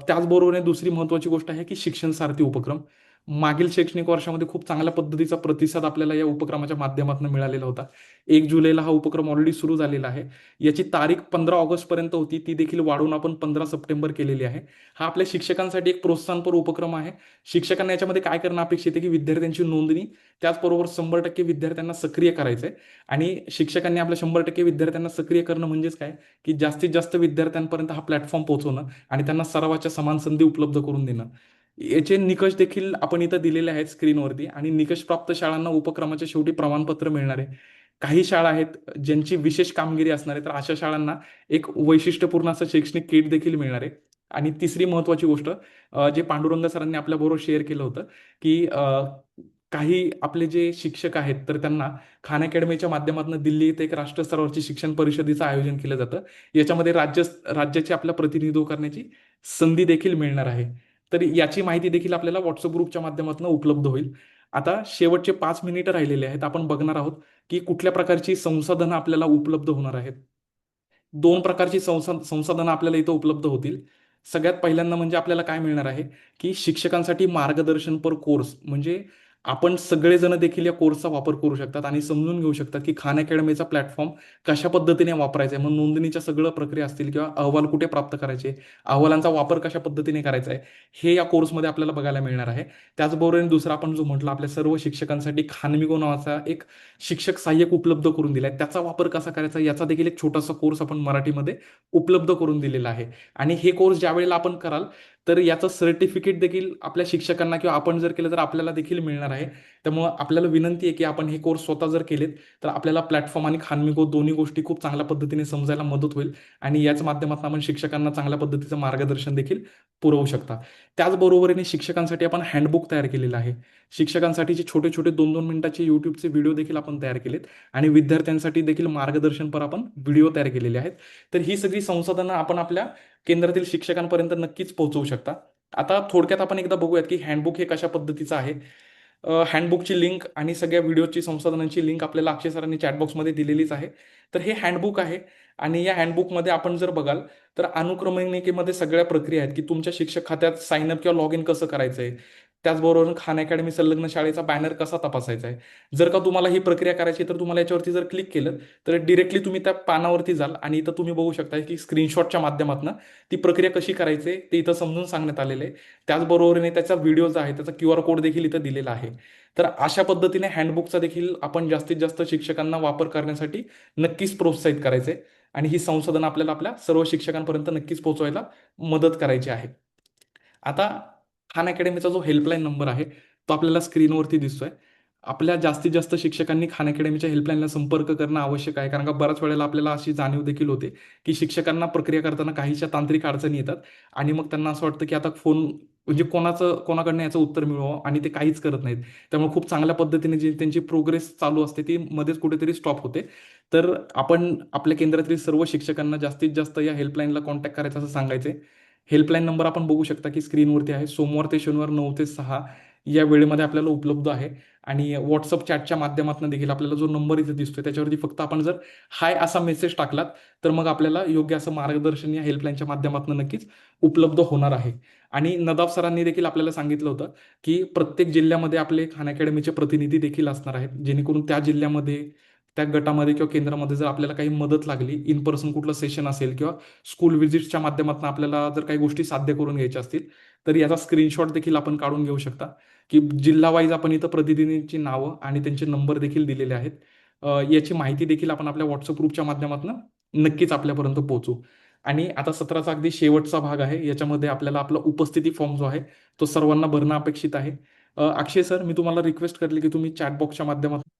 त्याचबरोबरीने दुसरी महत्त्वाची गोष्ट आहे, की शिक्षण सारथी उपक्रम. मागील शैक्षणिक वर्षामध्ये खूप चांगल्या पद्धतीचा प्रतिसाद आपल्याला या उपक्रमाच्या माध्यमातून मिळालेला होता. 1 जुलैला हा उपक्रम ऑलरेडी सुरू झालेला आहे. याची तारीख 15 ऑगस्टपर्यंत होती, ती देखील वाढवून आपण 15 सप्टेंबर केलेली आहे. हा आपल्या शिक्षकांसाठी एक प्रोत्साहनपर उपक्रम आहे. शिक्षकांना याच्यामध्ये काय करणं अपेक्षित आहे, की विद्यार्थ्यांची नोंदणी, त्याचबरोबर 100% विद्यार्थ्यांना सक्रिय करायचं आहे. आणि शिक्षकांनी आपल्या 100% विद्यार्थ्यांना सक्रिय करणं म्हणजेच काय, की जास्तीत जास्त विद्यार्थ्यांपर्यंत हा प्लॅटफॉर्म पोहोचवणं आणि त्यांना सरावाच्या समान संधी उपलब्ध करून देणं. याचे निकष देखील आपण इथं दिलेले आहेत स्क्रीनवरती आणि निकष प्राप्त शाळांना उपक्रमाच्या शेवटी प्रमाणपत्र मिळणार आहे. काही शाळा आहेत ज्यांची विशेष कामगिरी असणार आहे, तर अशा शाळांना एक वैशिष्ट्यपूर्ण असं शैक्षणिक किट देखील मिळणार आहे. आणि तिसरी महत्त्वाची गोष्ट, जे पांडुरंग सरांनी आपल्याबरोबर शेअर केलं होतं, की काही आपले जे शिक्षक आहेत, तर त्यांना खान अकॅडमीच्या माध्यमातून दिल्ली इथे एक राष्ट्रस्तरावरची शिक्षण परिषदेचं आयोजन केलं जातं. याच्यामध्ये राज्याचे आपलं प्रतिनिधित्व करण्याची संधी देखील मिळणार आहे. तर याची माहिती देखील आपल्याला व्हॉट्सअप ग्रुपच्या माध्यमातून उपलब्ध होईल. आता शेवटचे 5 मिनिटं राहिलेले आहेत. आपण बघणार आहोत, की कुठल्या प्रकारची संसाधनं आपल्याला उपलब्ध होणार आहेत. 2 प्रकारची संसाधनं आपल्याला इथं उपलब्ध होतील. सगळ्यात पहिल्यांदा म्हणजे आपल्याला काय मिळणार आहे, की शिक्षकांसाठी मार्गदर्शनपर कोर्स, म्हणजे आपण सगळेजण देखील या कोर्सचा वापर करू शकतात आणि समजून घेऊ शकतात, की खान अकॅडमीचा प्लॅटफॉर्म कशा पद्धतीने वापरायचा आहे. मग नोंदणीच्या सगळं प्रक्रिया असतील किंवा अहवाल कुठे प्राप्त करायचे, अहवालांचा वापर कशा पद्धतीने करायचा आहे, हे या कोर्समध्ये आपल्याला बघायला मिळणार आहे. त्याचबरोबर दुसरा आपण जो म्हटलं, आपल्या सर्व शिक्षकांसाठी खानमिगो नावाचा एक शिक्षक सहाय्यक उपलब्ध करून दिलाय. त्याचा वापर कसा करायचा याचा देखील एक छोटासा कोर्स आपण मराठीमध्ये उपलब्ध करून दिलेला आहे. आणि हे कोर्स ज्यावेळेला आपण कराल, तर याचं सर्टिफिकेट देखील आपल्या शिक्षकांना किंवा आपण जर केलं तर आपल्याला देखील मिळणार आहे. त्यामुळं आपल्याला विनंती आहे की आपण हे कोर्स स्वतः जर केलेत तर आपल्याला प्लॅटफॉर्म आणि खानमी कोर्स दोन्ही गोष्टी खूप चांगल्या पद्धतीने समजायला मदत होईल आणि याच माध्यमातून आपण शिक्षकांना चांगल्या पद्धतीचं मार्गदर्शन देखील पुरवू शकता. त्याचबरोबरीने शिक्षकांसाठी आपण हँडबुक तयार केलेलं आहे. शिक्षकांसाठीचे छोटे छोटे 2-2 मिनिटाचे यूट्यूबचे व्हिडिओ देखील आपण तयार केलेत आणि विद्यार्थ्यांसाठी देखील मार्गदर्शनपर आपण व्हिडिओ तयार केलेले आहेत. तर ही सगळी संसाधनं आपण आपल्या केंद्रातील शिक्षकांपर्यंत नक्कीच पोहोचवू शकता. आता थोडक्यात आपण एकदा बघूयात की हँडबुक हे कशा पद्धतीचं आहे. हँडबुकची लिंक आणि सगळ्या व्हिडिओची संसाधनांची लिंक आपल्याला अक्षय सरांनी चॅटबॉक्समध्ये दिलेलीच आहे. तर हे हँडबुक आहे आणि या हँडबुकमध्ये आपण जर बघाल तर अनुक्रमणिकेमध्ये सगळ्या प्रक्रिया आहेत की तुमच्या शिक्षक खात्यात साइन अप किंवा लॉग इन कसं करायचं आहे. त्याचबरोबर खान अकॅडमी संलग्न शाळेचा बॅनर कसा तपासायचा आहे. जर का तुम्हाला ही प्रक्रिया करायची तर तुम्हाला याच्यावरती जर क्लिक केलं तर डिरेक्टली तुम्ही त्या पानावरती जाल आणि इथं तुम्ही बघू शकता की स्क्रीनशॉटच्या माध्यमातून ती प्रक्रिया कशी करायची आहे ते इथं समजून सांगण्यात आलेलं आहे. त्याचबरोबरीने त्याचा व्हिडिओ जो आहे त्याचा QR कोड देखील इथं दिलेला आहे. तर अशा पद्धतीने हँडबुकचा देखील आपण जास्तीत जास्त शिक्षकांना वापर करण्यासाठी नक्कीच प्रोत्साहित करायचे आणि ही संसाधनं आपल्याला आपल्या सर्व शिक्षकांपर्यंत नक्कीच पोहोचवायला मदत करायची आहे. आता खान अकॅडमीचा जो हेल्पलाईन नंबर आहे तो आपल्याला स्क्रीनवरती दिसतोय. आपल्या जास्तीत जास्त शिक्षकांनी खान अकॅडमीच्या हेल्पलाईनला संपर्क करणं आवश्यक आहे, कारण का बऱ्याच वेळेला आपल्याला अशी जाणीव देखील होते की शिक्षकांना प्रक्रिया करताना काहीशा तांत्रिक अडचणी येतात आणि मग त्यांना असं वाटतं की आता फोन म्हणजे कोणाकडनं याचं उत्तर मिळवावं आणि ते काहीच करत नाहीत. त्यामुळे खूप चांगल्या पद्धतीने जी त्यांची प्रोग्रेस चालू असते ती मध्येच कुठेतरी स्टॉप होते. तर आपण आपल्या केंद्रातील सर्व शिक्षकांना जास्तीत जास्त या हेल्पलाईनला कॉन्टॅक्ट करायचं असं सांगायचे. हेल्पलाईन नंबर आपण बघू शकता की स्क्रीनवरती आहे. सोमवार ते शनिवार 9 ते 6 या वेळेमध्ये आपल्याला उपलब्ध आहे आणि व्हॉट्सअप चॅटच्या माध्यमातून देखील आपल्याला जो नंबर इथे दिसतोय त्याच्यावरती फक्त आपण जर हाय असा मेसेज टाकलात तर मग आपल्याला योग्य असं मार्गदर्शन या हेल्पलाईनच्या माध्यमातून नक्कीच उपलब्ध होणार आहे. आणि नदाब सरांनी देखील आपल्याला सांगितलं होतं की प्रत्येक जिल्ह्यामध्ये आपले खान अकॅडमीचे प्रतिनिधी देखील असणार आहेत, जेणेकरून त्या जिल्ह्यामध्ये त्या गटामध्ये किंवा केंद्रामध्ये जर आपल्याला काही मदत लागली, इन पर्सन कुठलं सेशन असेल किंवा स्कूल व्हिजिट्सच्या माध्यमातून आपल्याला जर काही गोष्टी साध्य करून घ्यायच्या असतील तर याचा स्क्रीनशॉट देखील आपण काढून घेऊ शकता की जिल्हा वाईज आपण इथं प्रतिनिधींची नावं आणि त्यांचे नंबर देखील दिलेले आहेत. याची माहिती देखील आपण आपल्या व्हॉट्सअप ग्रुपच्या माध्यमातून नक्कीच आपल्यापर्यंत पोहोचू. आणि आता सत्राचा अगदी शेवटचा भाग आहे. याच्यामध्ये आपल्याला आपला उपस्थिती फॉर्म जो आहे तो सर्वांना भरणं अपेक्षित आहे. अक्षय सर, मी तुम्हाला रिक्वेस्ट करेल की तुम्ही चॅटबॉक्सच्या माध्यमातून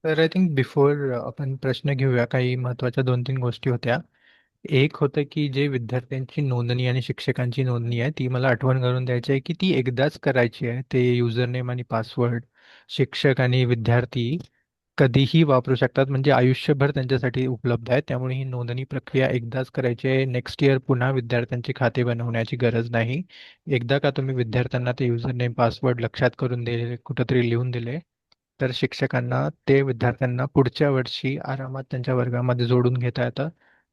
तर आय थिंक बिफोर आपण प्रश्न घेऊया. काही महत्त्वाच्या 2-3 गोष्टी होत्या. एक होतं की जे विद्यार्थ्यांची नोंदणी आणि शिक्षकांची नोंदणी आहे ती मला आठवण करून द्यायची आहे की ती एकदाच करायची आहे. ते युजरनेम आणि पासवर्ड शिक्षक आणि विद्यार्थी कधीही वापरू शकतात, म्हणजे आयुष्यभर त्यांच्यासाठी उपलब्ध आहे. त्यामुळे ही नोंदणी प्रक्रिया एकदाच करायची आहे. नेक्स्ट इयर पुन्हा विद्यार्थ्यांचे खाते बनवण्याची गरज नाही. एकदा का तुम्ही विद्यार्थ्यांना ते युजरनेम पासवर्ड लक्षात करून दिले, कुठंतरी लिहून दिले, तर शिक्षकांना ते विद्यार्थ्यांना पुढच्या वर्षी आरामात त्यांच्या वर्गामध्ये जोडून घेता येतं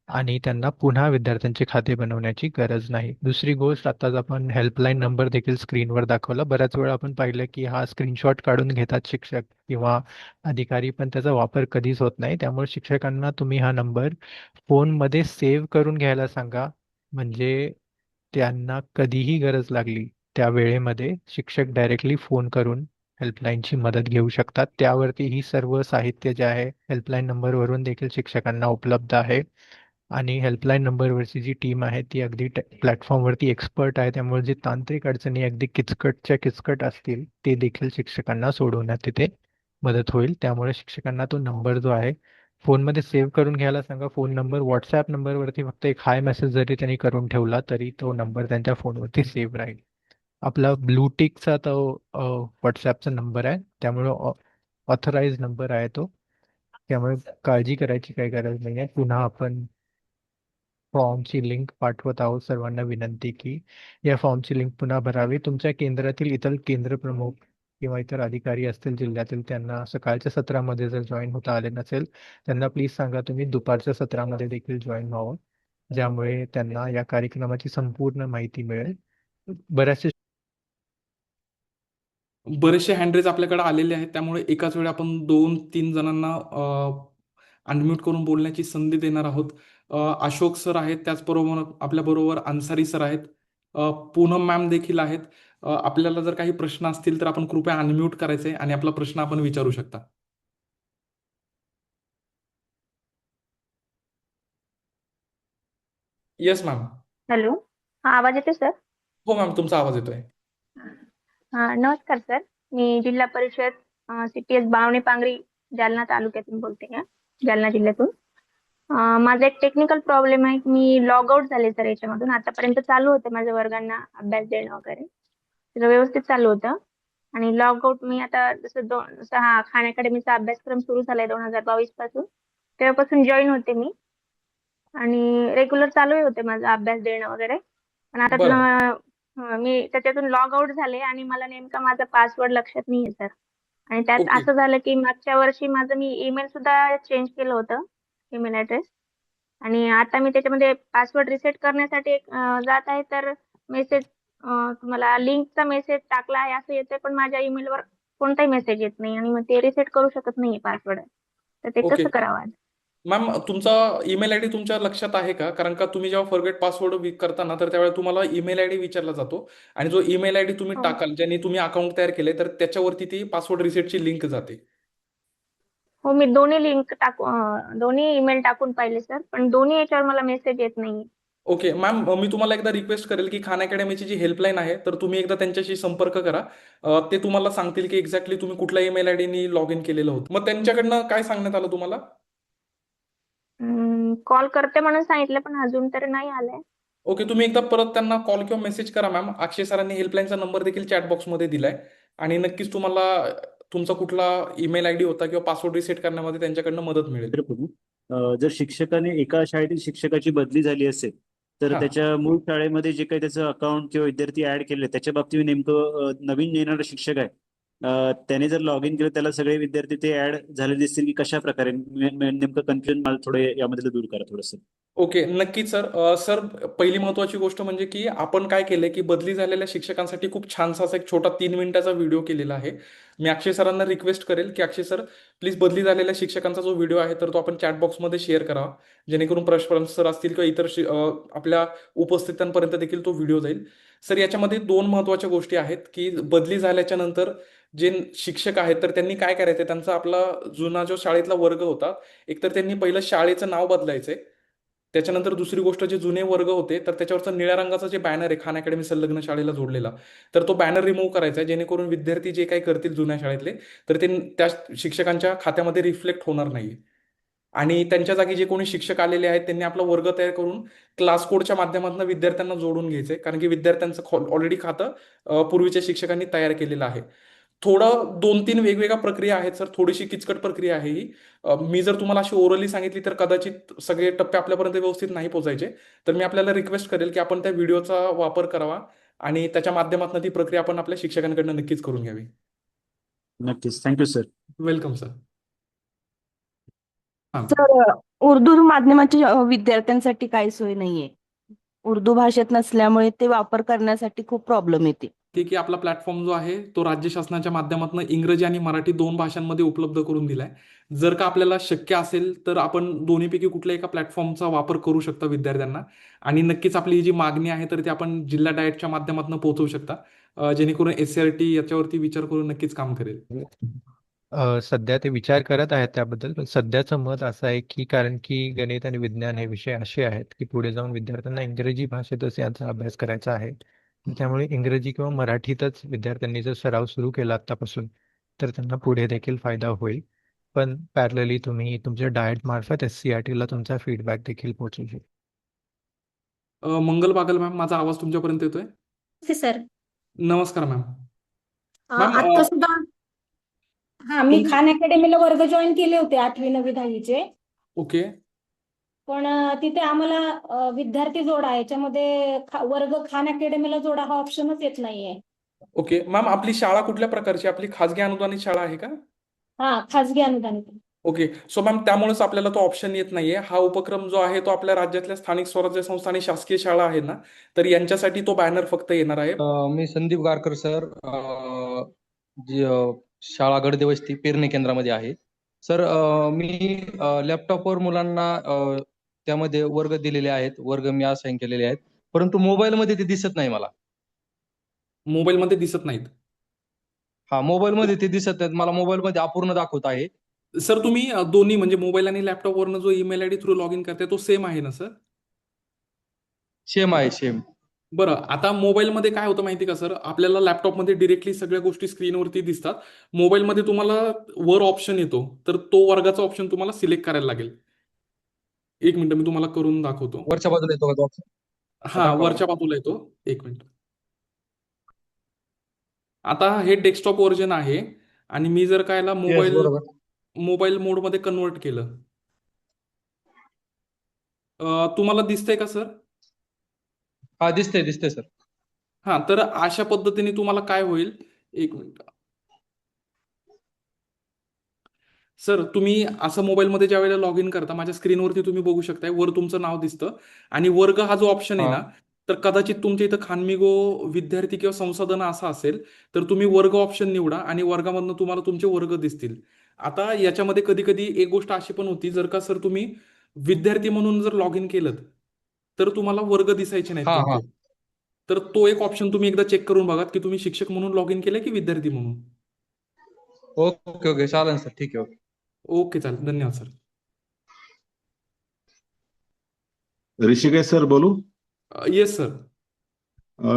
आणि त्यांना पुन्हा विद्यार्थ्यांचे खाते बनवण्याची गरज नाही. दुसरी गोष्ट, आताच आपण हेल्पलाईन नंबर देखील स्क्रीनवर दाखवला. बऱ्याच वेळा आपण पाहिलं की हा स्क्रीनशॉट काढून घेतात शिक्षक किंवा अधिकारी, पण त्याचा वापर कधीच होत नाही. त्यामुळे शिक्षकांना तुम्ही हा नंबर फोनमध्ये सेव्ह करून घ्यायला सांगा. म्हणजे त्यांना कधीही गरज लागली त्या वेळेमध्ये शिक्षक डायरेक्टली फोन करून हेल्पलाईनची मदत घेऊ शकतात. त्यावरती ही सर्व साहित्य जे आहे हेल्पलाईन नंबरवरून देखील शिक्षकांना उपलब्ध आहे. आणि हेल्पलाईन नंबरवरची जी टीम आहे ती अगदी प्लॅटफॉर्मवरती एक्सपर्ट आहे. त्यामुळे जे तांत्रिक अडचणी अगदी किचकटच्या किचकट असतील ते देखील शिक्षकांना सोडवण्यात तिथे मदत होईल. त्यामुळे शिक्षकांना तो नंबर जो आहे फोनमध्ये सेव्ह करून घ्यायला सांगा. फोन नंबर व्हॉट्सॲप नंबरवरती फक्त एक हाय मेसेज जरी त्यांनी करून ठेवला तरी तो नंबर त्यांच्या फोनवरती सेव्ह राहील. आपला ब्लूटिकचा तो व्हॉट्सॲपचा नंबर आहे, त्यामुळे ऑथराईज नंबर आहे तो. त्यामुळे काळजी करायची काही गरज नाही आहे. पुन्हा आपण फॉर्मची लिंक पाठवत आहोत. सर्वांना विनंती की या फॉर्मची लिंक पुन्हा भरावी. तुमच्या केंद्रातील इतर केंद्र प्रमुख किंवा इतर अधिकारी असतील जिल्ह्यातील, त्यांना सकाळच्या सत्रामध्ये जर जॉईन होता आले नसेल त्यांना प्लीज सांगा तुम्ही दुपारच्या सत्रामध्ये देखील जॉईन व्हावं, ज्यामुळे त्यांना या कार्यक्रमाची संपूर्ण माहिती मिळेल. बऱ्याचशा बरेचसे हँडरेज आपल्याकडे आलेले आहेत, त्यामुळे एकाच वेळी आपण 2-3 जणांना अनम्यूट करून बोलण्याची संधी देणार आहोत. अशोक सर आहेत, त्याचबरोबर आपल्याबरोबर अन्सारी सर आहेत, पूनम मॅम देखील आहेत. आपल्याला जर काही प्रश्न असतील तर आपण कृपया अनम्यूट करायचे आणि आपला प्रश्न आपण विचारू शकता. Yes ma'am. हेलो। हा, आवाज येते सर? हो मॅम, तुमचा आवाज येतोय. हा, नमस्कार सर. मी जिल्हा परिषद CPS बावणे पांगरी जालना तालुक्यातून बोलते आहे, जालना जिल्ह्यातून. माझा एक टेक्निकल प्रॉब्लेम आहे की मी लॉग आउट झाले सर याच्यामधून. आतापर्यंत चालू होतं माझ्या वर्गांना अभ्यास देणं वगैरे, सगळं व्यवस्थित चालू होतं. आणि लॉग आउट मी आता जसं हा खान अकॅडमीचा अभ्यासक्रम सुरू झालाय 2022 पासून, तेव्हापासून जॉईन होते मी. आणि रेग्युलर चालू होते माझा अभ्यास देणं वगैरे. पण आता बरं. मी त्याच्यातून लॉग आउट झाले आणि मला नेमका माझा पासवर्ड लक्षात नाहीये सर. आणि त्यात ओके. असं झालं की मागच्या वर्षी माझं मी ईमेल सुद्धा चेंज केलं होतं, ईमेल ऍड्रेस. आणि आता मी त्याच्यामध्ये पासवर्ड रिसेट करण्यासाठी जात आहे, तर मेसेज तुम्हाला लिंकचा मेसेज टाकला आहे असं येतंय, पण माझ्या ईमेलवर कोणताही मेसेज येत नाही आणि मग ते रिसेट करू शकत नाही पासवर्ड. तर ते ओके कसं करावं? मॅम, तुमचा ईमेल आयडी तुमच्या लक्षात आहे का? कारण का तुम्ही जेव्हा फॉरगेट पासवर्ड करता ना, तर त्यावेळेला तुम्हाला ईमेल आयडी विचारला जातो. आणि जो ईमेल आयडी तुम्ही हो. टाकाल, ज्याने तुम्ही अकाउंट तयार केले, तर त्याच्यावरती ती पासवर्ड रिसेटची लिंक जाते. हो, मी दोन्ही ईमेल टाकून पाहिले सर, पण दोन्ही याच्यावर मला मेसेज येत नाही. ओके मॅम, मी तुम्हाला एकदा रिक्वेस्ट करेल की खान अकॅडमीची जी हेल्पलाईन आहे, तर तुम्ही एकदा त्यांच्याशी संपर्क करा. ते तुम्हाला सांगतील की एक्झॅक्टली तुम्ही कुठल्या ईमेल आयडीनी लॉग इन केलेलं होतं. मग त्यांच्याकडनं काय सांगण्यात आलं तुम्हाला? कॉल करते म्हणून सांगितलं, पण अजून तरी नाही आलंय. ओके, तुम्ही एकदा परत त्यांना कॉल किंवा मेसेज करा मॅम. अक्षय सरांनी हेल्पलाईनचा नंबर देखील चॅट बॉक्समध्ये दिलाय. आणि नक्कीच तुम्हाला तुमचा कुठला ईमेल आयडी होता किंवा पासवर्ड रिसेट करण्यामध्ये त्यांच्याकडनं मदत मिळेल. तर बघू. जर शिक्षकाने एका शाळेतील शिक्षकाची बदली झाली असेल तर हां. त्याच्या मूळ शाळेमध्ये जे काही त्याचं अकाउंट किंवा विद्यार्थी ऍड केले त्याच्या बाबतीत नेमकं नवीन येणारा शिक्षक आहे, त्याने जर लॉग इन केलं त्याला सगळे विद्यार्थी ते ऍड झाले दिसतील की कशा प्रकारे नेमकं कन्फ्युजन मला थोडे यामधलं दूर करा थोडंसं. ओके, नक्कीच सर. सर, पहिली महत्त्वाची गोष्ट म्हणजे की आपण काय केलंय की बदली झालेल्या शिक्षकांसाठी खूप छानसा असा एक छोटा 3 मिनिटाचा व्हिडिओ केलेला आहे. मी अक्षय सरांना रिक्वेस्ट करेल की अक्षय सर, प्लीज बदली झालेल्या शिक्षकांचा जो व्हिडिओ आहे तर तो आपण चॅट बॉक्समध्ये शेअर करावा, जेणेकरून प्रश्न सर असतील किंवा इतर आपल्या उपस्थितांपर्यंत देखील तो व्हिडिओ जाईल. सर, याच्यामध्ये दोन महत्त्वाच्या गोष्टी आहेत की बदली झाल्याच्या नंतर जे शिक्षक आहेत तर त्यांनी काय करायचं, त्यांचा आपला जुना जो शाळेतला वर्ग होता, एकतर त्यांनी पहिलं शाळेचं नाव बदलायचंय. त्याच्यानंतर दुसरी गोष्ट, जे जुने वर्ग होते तर त्याच्यावरचा निळ्या रंगाचा जे बॅनर आहे खान अकॅडमी संलग्न शाळेला जोडलेला, तर तो बॅनर रिमूव्ह करायचा आहे, जेणेकरून विद्यार्थी जे काही करतील जुन्या शाळेतले, तर ते त्या शिक्षकांच्या खात्यामध्ये रिफ्लेक्ट होणार नाही. आणि त्यांच्या जागी जे कोणी शिक्षक आलेले आहेत त्यांनी आपला वर्ग तयार करून क्लास कोडच्या माध्यमातून विद्यार्थ्यांना जोडून घ्यायचंय, कारण की विद्यार्थ्यांचं ऑलरेडी खातं पूर्वीच्या शिक्षकांनी तयार केलेलं आहे. थोडं 2-3 वेगवेगळ्या प्रक्रिया आहेत सर, थोडीशी किचकट प्रक्रिया आहे ही. मी जर तुम्हाला अशी ओरली सांगितली तर कदाचित सगळे टप्पे आपल्यापर्यंत व्यवस्थित नाही पोहोचायचे. तर मी आपल्याला रिक्वेस्ट करेल की आपण त्या व्हिडिओचा वापर करावा आणि त्याच्या माध्यमातून ती प्रक्रिया आपण आपल्या शिक्षकांकडून नक्कीच करून घ्यावी. नक्कीच, थँक्यू सर. Welcome sir. हां. सर, उर्दू माध्यमाच्या विद्यार्थ्यांसाठी काही सोय नाहीये. उर्दू भाषेत नसल्यामुळे ते वापर करण्यासाठी खूप प्रॉब्लेम येते. की आपला प्लॅटफॉर्म जो आहे तो राज्य शासनाच्या माध्यमातून इंग्रजी आणि मराठी 2 भाषांमध्ये उपलब्ध करून दिलाय. जर का आपल्याला शक्य असेल तर आपण दोन्हीपैकी कुठल्याही एका प्लॅटफॉर्मचा वापर करू शकता विद्यार्थ्यांना. आणि नक्कीच आपली ही जी मागणी आहे तर ती आपण जिल्हा डाएटच्या माध्यमातून पोहोचवू शकता, जेणेकरून SCRT याच्यावरती विचार करून नक्कीच काम करेल. सध्या ते विचार करत आहेत त्याबद्दल, पण सध्याचं मत असं आहे की कारण की गणित आणि विज्ञान हे विषय असे आहेत की पुढे जाऊन विद्यार्थ्यांना इंग्रजी भाषेतच यांचा अभ्यास करायचा आहे. त्यामुळे इंग्रजी किंवा मराठीतच विद्यार्थ्यांनी जर सराव सुरू केला आत्तापासून तर त्यांना पुढे देखील फायदा होईल. पण पॅरलली तुम्ही तुमच्या डाएट मार्फत SCRT ला तुमचा फीडबॅक देखील पोहोचू शकता. मंगल बागल मॅम, माझा आवाज तुमच्यापर्यंत येतोय? नमस्ते सर. नमस्कार मॅम. मॅम, आता सुद्धा मी तुमचं खान अकॅडमीला वर्ग जॉईन केले होते 8वी 9वी 10वीचे. ओके. पण तिथे आम्हाला विद्यार्थी जोडा याच्यामध्ये वर्ग खान अकॅडमीला जोडा हा ऑप्शनच येत नाहीये. ओके मॅम, आपली शाळा कुठल्या प्रकारची? आपली खाजगी अनुदानित शाळा आहे का? हा, खाजगी अनुदानित. ओके. सो मॅम, त्यामुळेच आपल्याला तो ऑप्शन येत नाहीये. हा उपक्रम जो आहे तो आपल्या राज्यातल्या स्थानिक स्वराज्य संस्था आणि शासकीय शाळा आहे ना, तर यांच्यासाठी तो बॅनर फक्त येणार आहे. मी संदीप गारकर सर, जी शाळा गडदे वस्ती पेरणी केंद्रामध्ये आहे. सर, मी लॅपटॉपवर मुलांना त्यामध्ये वर्ग दिलेले आहेत, वर्ग मी असाइन केलेले आहेत, परंतु मोबाईलमध्ये ते दिसत नाही मला. मोबाईलमध्ये दिसत नाहीत. हा, मोबाईलमध्ये ते दिसत नाहीत मला, मोबाईलमध्ये अपूर्ण दाखवत आहे. सर, तुम्ही दोन्ही म्हणजे मोबाईल आणि लॅपटॉपवरनं जो email ID through log in करताय तो सेम आहे ना सर? सेम आहे, सेम. बरं, आता मोबाईलमध्ये काय होतं माहिती का सर, आपल्याला लॅपटॉपमध्ये डिरेक्टली सगळ्या गोष्टी स्क्रीनवरती दिसतात. मोबाईलमध्ये तुम्हाला वर ऑप्शन येतो, तर तो वर्गाचा ऑप्शन तुम्हाला सिलेक्ट करायला लागेल. एक मिनिट मी तुम्हाला करून दाखवतो. वरच्या बाजूला येतो का तो ऑप्शन? हा, दाखवा बरं. वरच्या बाजूला येतो. एक मिनिट. आता हे डेस्कटॉप व्हर्जन आहे आणि मी जर काय येस, मोबाईल बरोबर. मोबाईल मोडमध्ये कन्वर्ट केलं, तुम्हाला दिसतंय का सर? हा, दिसतंय दिसतंय सर. हा, तर अशा पद्धतीने तुम्हाला काय होईल, एक मिनिट सर, तुम्ही असं मोबाईलमध्ये ज्या वेळेला लॉग इन करता, माझ्या स्क्रीनवरती तुम्ही बघू शकताय, वर तुमचं नाव दिसतं आणि वर्ग हा जो ऑप्शन आहे हा ना, तर कदाचित तुमच्या इथं खानमिगो विद्यार्थी किंवा संसाधन असा असेल, तर तुम्ही वर्ग ऑप्शन निवडा आणि वर्गामधनं तुम्हाला तुमचे वर्ग दिसतील. आता याच्यामध्ये कधी कधी एक गोष्ट अशी पण होती, जर का सर तुम्ही विद्यार्थी म्हणून जर लॉग इन केलं, तर तुम्हाला वर्ग दिसायचे नाहीत हा हा. तुमचे. तर तो एक ऑप्शन तुम्ही एकदा चेक करून बघा की तुम्ही शिक्षक म्हणून लॉग इन केलंय की विद्यार्थी म्हणून. ओके ओके, चालेल सर, ठीक आहे. ओके. ओके, चालेल. धन्यवाद सर. ऋषिकेश सर बोलू? Yes sir.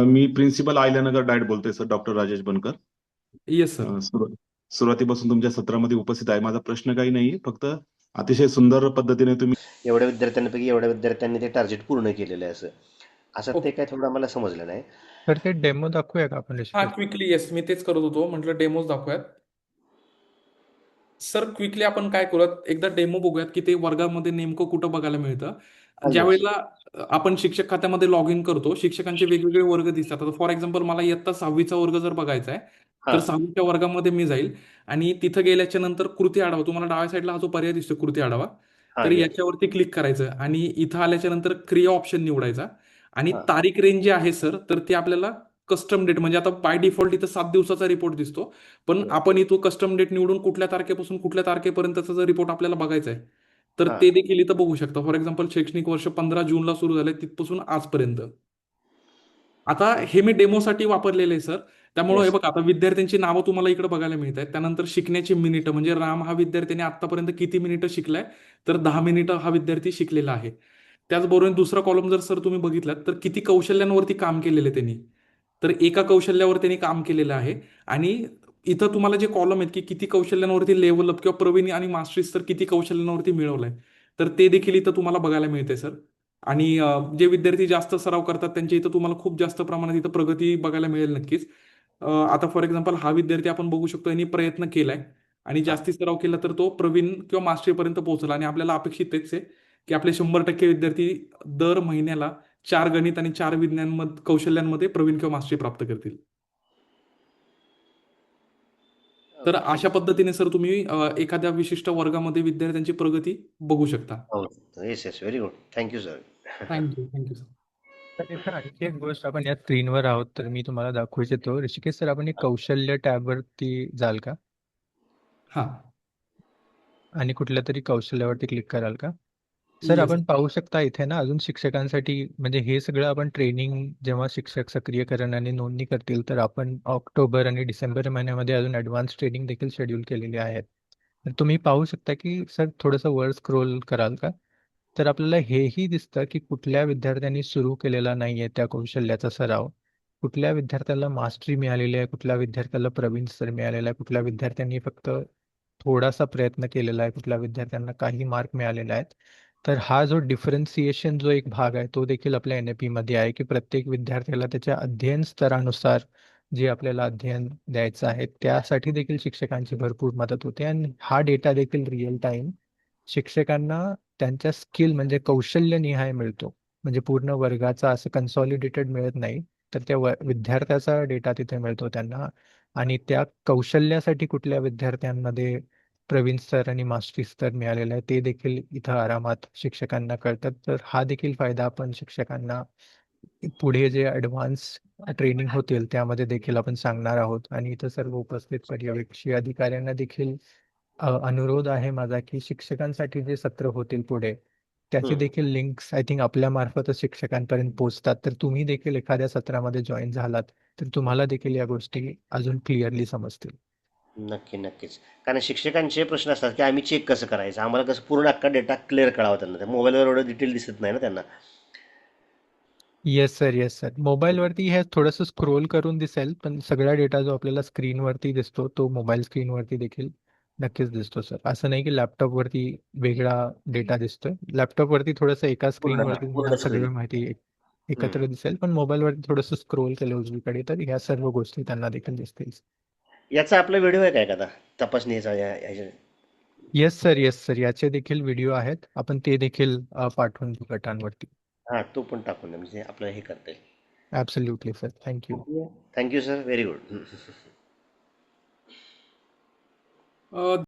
मी प्रिन्सिपल आयल्यानगर डायट बोलतोय sir, doctor Rajesh Bankar. Yes sir. सुरुवातीपासून तुमच्या सत्रामध्ये उपस्थित आहे. माझा प्रश्न काही नाही, फक्त अतिशय सुंदर पद्धतीने तुम्ही एवढ्या विद्यार्थ्यांपैकी एवढ्या विद्यार्थ्यांनी ते टार्गेट पूर्ण केलेलं आहे असं ते ओके. काय थोडं आम्हाला समजलं नाही. तर ते डेमो दाखवूया का आपण हा, ऋषिकेश? क्विकली. येस, मी तेच करत होतो. म्हटलं डेमोज दाखवूयात. सर, क्विकली आपण काय करूयात, एकदा डेमो बघूयात की ते वर्गामध्ये नेमकं कुठं बघायला मिळतं. ज्या येस. वेळेला आपण शिक्षक खात्यामध्ये लॉग इन करतो, शिक्षकांचे वेगवेगळे वर्ग दिसतात. आता फॉर एक्झाम्पल मला इयत्ता 6वीचा वर्ग जर बघायचा आहे, तर हां 6वीच्या वर्गामध्ये मी जाईल आणि तिथं गेल्याच्या नंतर कृती आढावा, तुम्हाला डाव्या साईडला हा जो पर्याय दिसतो कृती आढावा, हां तर येस. याच्यावरती क्लिक करायचं आणि इथं आल्याच्या नंतर क्रिया ऑप्शन निवडायचा आणि हां तारीख रेंज जी आहे सर, तर ती आपल्याला कस्टम डेट, म्हणजे आता बाय डिफॉल्ट इथं 7 दिवसाचा रिपोर्ट दिसतो, पण येस. आपण इथं कस्टम डेट निवडून कुठल्या तारखेपासून कुठल्या तारखेपर्यंतचा जर रिपोर्ट आपल्याला बघायचा आहे, तर हां ते देखील इथं बघू शकता. फॉर एक्झाम्पल शैक्षणिक वर्ष 15 जूनला सुरू झालंय तिथपासून आजपर्यंत. आता हे मी डेमोसाठी वापरलेलं आहे सर. त्यामुळे हे येस. बघा, आता विद्यार्थ्यांची नावं तुम्हाला इकडे बघायला मिळत आहेत. त्यानंतर शिकण्याची मिनिटं, म्हणजे राम हा विद्यार्थ्याने आतापर्यंत किती मिनिटं शिकलाय, तर 10 मिनिटं हा विद्यार्थी शिकलेला आहे. त्याचबरोबर दुसरा कॉलम जर सर तुम्ही बघितलात, तर किती कौशल्यांवरती काम केलेलं आहे त्यांनी, तर एका कौशल्यावर त्यांनी काम केलेलं आहे. आणि इथं तुम्हाला जे कॉलम आहेत की किती कौशल्यांवरती लेव्हल अप किंवा प्रवीण आणि मास्टरीज तर किती कौशल्यांवरती मिळवलंय, तर ते देखील इथं तुम्हाला बघायला मिळते सर. आणि जे विद्यार्थी जास्त सराव करतात त्यांच्या इथं तुम्हाला खूप जास्त प्रमाणात इथं प्रगती बघायला मिळेल नक्कीच. आता फॉर एक्झाम्पल हा विद्यार्थी आपण बघू शकतो, यांनी प्रयत्न केलाय आणि हां जास्ती सराव केला तर तो प्रवीण किंवा मास्टरीपर्यंत पोहोचला. आणि आपल्याला अपेक्षित तेच आहे की आपले 100% विद्यार्थी दर महिन्याला 4 गणित आणि 4 विज्ञान कौशल्यांमध्ये प्रवीण किंवा मास्टरी प्राप्त करतील. तर अशा पद्धतीने सर तुम्ही एखाद्या विशिष्ट वर्गामध्ये विद्यार्थ्यांची प्रगती बघू शकता. हो. Yes yes, very good, thank you sir. Thank you, thank you sir. तर इथं आणखी एक गोष्ट, आपण या स्क्रीनवर आहोत तर मी तुम्हाला दाखवू इच्छितो. ऋषिकेश सर, आपण एक कौशल्य टॅबवरती जाल का हा. आणि कुठल्या तरी कौशल्यावरती क्लिक कराल का? Sir, yes. आपण पाहू शकता इथे ना अजून शिक्षकांसाठी, म्हणजे हे सगळं आपण ट्रेनिंग जेव्हा शिक्षक सक्रियकरण आणि नोंदणी करतील, तर आपण ऑक्टोबर आणि डिसेंबर महिन्यामध्ये अजून ॲडव्हान्स ट्रेनिंग देखील शेड्यूल केलेली आहेत. तर तुम्ही पाहू शकता की सर, थोडंसं वर स्क्रोल कराल का? तर आपल्याला हेही दिसतं की कुठल्या विद्यार्थ्यांनी सुरू केलेला नाही आहे त्या कौशल्याचा सराव, कुठल्या विद्यार्थ्याला मास्टरी मिळालेली आहे, कुठल्या विद्यार्थ्याला प्रवीण स्तर मिळालेला आहे, कुठल्या विद्यार्थ्यांनी फक्त थोडासा प्रयत्न केलेला आहे, कुठल्या विद्यार्थ्यांना काही मार्क मिळालेले आहेत. तर हा जो डिफरन्सिएशन जो एक भाग आहे तो देखील आपल्या NAP मध्ये आहे की प्रत्येक विद्यार्थ्याला त्याच्या अध्ययन स्तरानुसार जे आपल्याला अध्ययन द्यायचं आहे त्यासाठी देखील शिक्षकांची भरपूर मदत होते. आणि हा डेटा देखील रिअल टाइम शिक्षकांना त्यांच्या स्किल म्हणजे कौशल्यनिहाय मिळतो. म्हणजे पूर्ण वर्गाचा असं कन्सॉलिडेटेड मिळत नाही, तर त्या विद्यार्थ्याचा डेटा तिथे मिळतो त्यांना. आणि त्या कौशल्यासाठी कुठल्या विद्यार्थ्यांमध्ये प्रवीण स्तर आणि मास्टरी स्तर मिळालेला आहे ते देखील इथं आरामात शिक्षकांना कळतात. तर हा देखील फायदा आपण शिक्षकांना पुढे जे ॲडव्हान्स ट्रेनिंग होतील त्यामध्ये देखील आपण सांगणार आहोत. आणि इथं सर्व उपस्थित पर्यवेक्षी अधिकाऱ्यांना देखील अनुरोध आहे माझा की शिक्षकांसाठी जे सत्र होतील पुढे त्याचे देखील लिंक्स आय थिंक आपल्या मार्फतच शिक्षकांपर्यंत पोहोचतात. तर तुम्ही देखील एखाद्या सत्रामध्ये जॉईन झालात तर तुम्हाला देखील या गोष्टी अजून क्लिअरली समजतील. नक्की नक्कीच. कारण शिक्षकांचे प्रश्न असतात की आम्ही चेक कसं करायचं, आम्हाला कसं पूर्ण अख्खा डेटा क्लिअर कळावा त्यांना, त्या मोबाईलवर एवढं डिटेल दिसत नाही ना त्यांना. Yes sir, yes sir. मोबाईलवरती हे थोडंसं स्क्रोल करून दिसेल, पण सगळा डेटा जो आपल्याला स्क्रीनवरती दिसतो तो मोबाईल स्क्रीनवरती देखील नक्कीच दिसतो सर. असं नाही की लॅपटॉपवरती वेगळा डेटा दिसतोय. लॅपटॉपवरती थोडंसं एका स्क्रीनवरती पूर्ण तुम्हाला स्क्रीन. सगळं माहिती एकत्र दिसेल, पण मोबाईलवरती थोडंसं स्क्रोल केलं उजवीकडे तर ह्या सर्व गोष्टी त्यांना देखील दिसतील. याचा आपला व्हिडिओ आहे का एखादा तपासणीचा ह्याच्या? Yes sir, yes sir. याचे देखील व्हिडिओ आहेत. आपण ते देखील पाठवून देऊ गटांवरती. हा, तो पण टाकून द्या म्हणजे आपल्याला हे करता येईल. Absolutely sir. Thank you. Thank you sir, very good. अ,